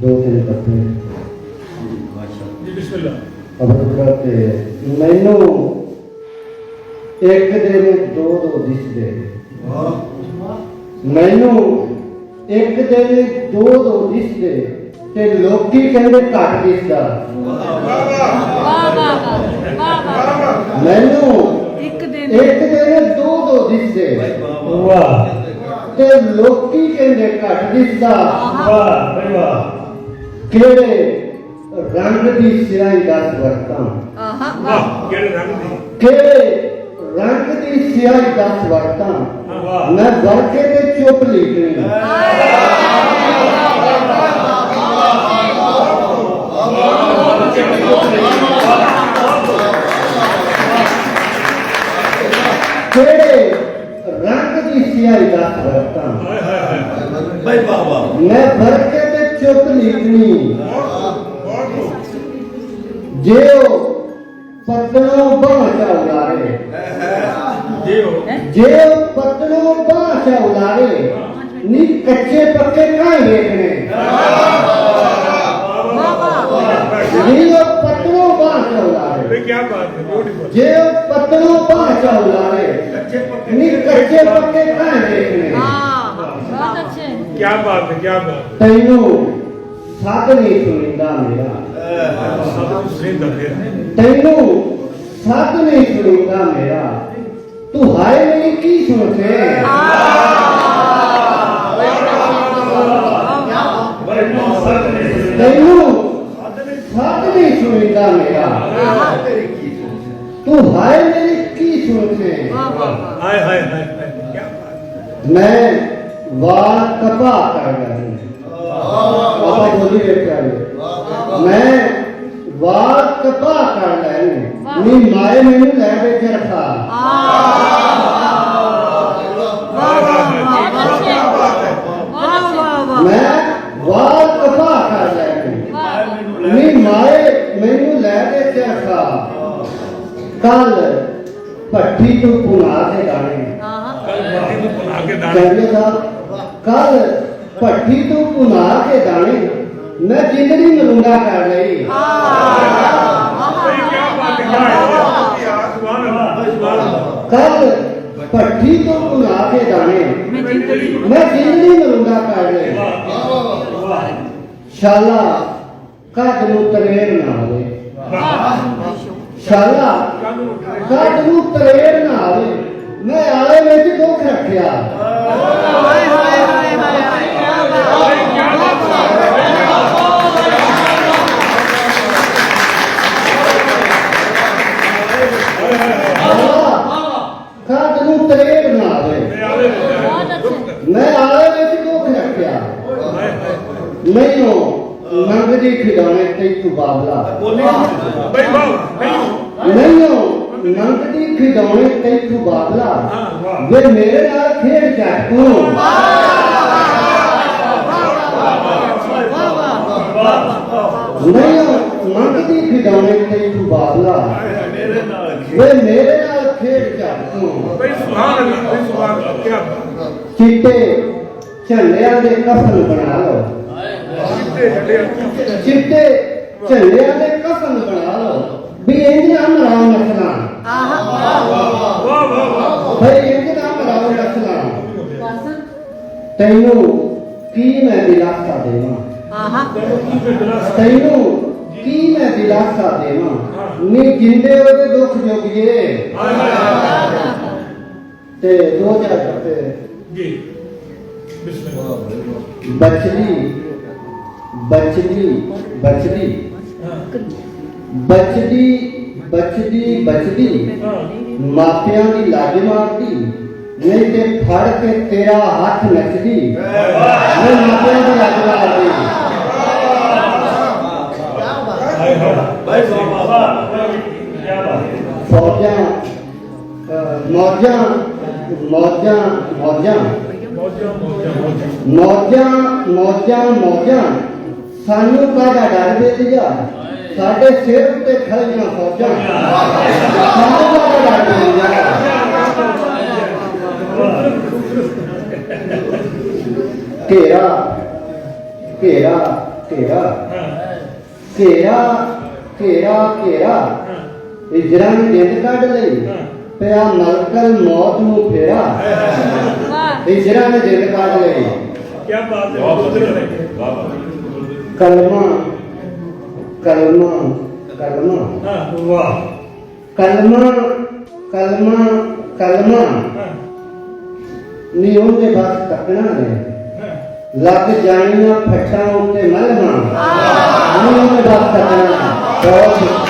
दो तीन कपड़े जी बिस्मिल्लाह। अब करते मैनू एक दे दो दो दिस दे मैनू एक दे दो दो दिस दे ते लोकी कहंदे घट दिसदा मैनू एक दे दो दो दिस दे वाह ते लोकी कहंदे घट दिसदा वाह भाई वाह केड़े रंग दी सिराई दस वरतां वाह केड़े रंग दी सियाही दस वरतां मैं वर्के ते चुप लिखनी केड़े रंग दी सियाही दस वरतां मैं वर्के ते चुप लिखनी जे पत्तनों बाँचा उलारे जे पत्तनों बाँचा उलारे नी कच्चे पक्के कहाँ देखने नी पत्तनों बाँचा उलारे क्या बात है जे पत्तनों बाँचा उलारे नी कच्चे पक्के कहाँ देखने क्या बात है क्या बात तैनू साध नहीं सुनिंदा मेरा तैनू सत नहीं सुनिंदा मेरा तू हाय मेरी की सुनते तैनू सत नहीं सुनिंदा मेरा तू हाय मेरी की सुनते मैं वार कपा कर रही पापा बोली मैं वार कपा कर लैने नी माए मैनू लै बेच रखा मैं वार कपा कर लैने नी माए मैनू लै बेच रखा कल भट्ठी तू पुना के दाने कल भट्ठी तू पुना के दाने मैं जिंदगी मलूंगा कर रही कल भट्ठी तो पुना के दाने मैं जिंदगी मलूंगा कर रही शाला कद नूं तरेड़ ना आवे शाला कद नूं तरेड़ ना आवे मैं आले विच दुख रखिया मैं आले विच दुख रखिया नहीं मंगदी खिडौने तैतू बाबला नहीं मंगदी खिडौने तैतू बाबला वे मेरे नाल खेड जाटू नहीं मंगदी खिडौने तैतू बाबला वे मेरे नाल खेड जाटू चिट्टे झंडियां दे कफन बना लो चिट्टे झंडियां दे कफन बना लो भी इंज नाम राम नचना भाई इंज नाम राम नचना तैनू की मैं दिलासा देवां तैनू की मैं दिलासा देवां नी जिंदे ओदे दुख जोगिए ते 2000 रुपए जी बचदी बचदी बचदी बचदी बचदी बचदी मापियां दी लाज मारदी नहीं ते फड़ के तेरा हाथ नचदी मैं मापियां दी लाज मारदी फौजा मौजा मौजा मौजा मौजा मौजा मौजा सानू कादा डर बेच जा साडे सिर ते खड़ियां फौजा सानू कादा डर बेच जा घेरा घेरा ਘੇਰਾ ਹਾਂ ਘੇਰਾ ਘੇਰਾ ਘੇਰਾ ਹਿਜਰਾਂ ਨੇ ਜਿੰਦ ਕੱਢ ਲਈ ਹਾਂ ਪਿਆ ਮਲਕਲ ਮੌਤ ਨੂੰ ਫੇਰਾ ਹਿਜਰਾਂ ਨੇ ਜਿੰਦ ਕੱਢ ਲਈ ਕੀ ਬਾਤ ਹੈ ਬਹੁਤ ਵਧੀਆ ਕਲਮਾ ਕਲਮਾ ਕਲਮਾ ਹਾਂ ਵਾਹ ਕਲਮਾ ਕਲਮਾ ਕਲਮਾ ਹਾਂ ਨੀ ਉਹਦੇ ਬਸ ਤੱਕਣਾ ਨੇ ਹਾਂ ਲੱਗ ਜਾਣੀਆਂ ਫੱਟਾਂ ਉੱਤੇ ਮਲਮਾ ਨੀ ਉਹਦੇ ਬਸ ਤੱਕਣਾ ਬਹੁਤ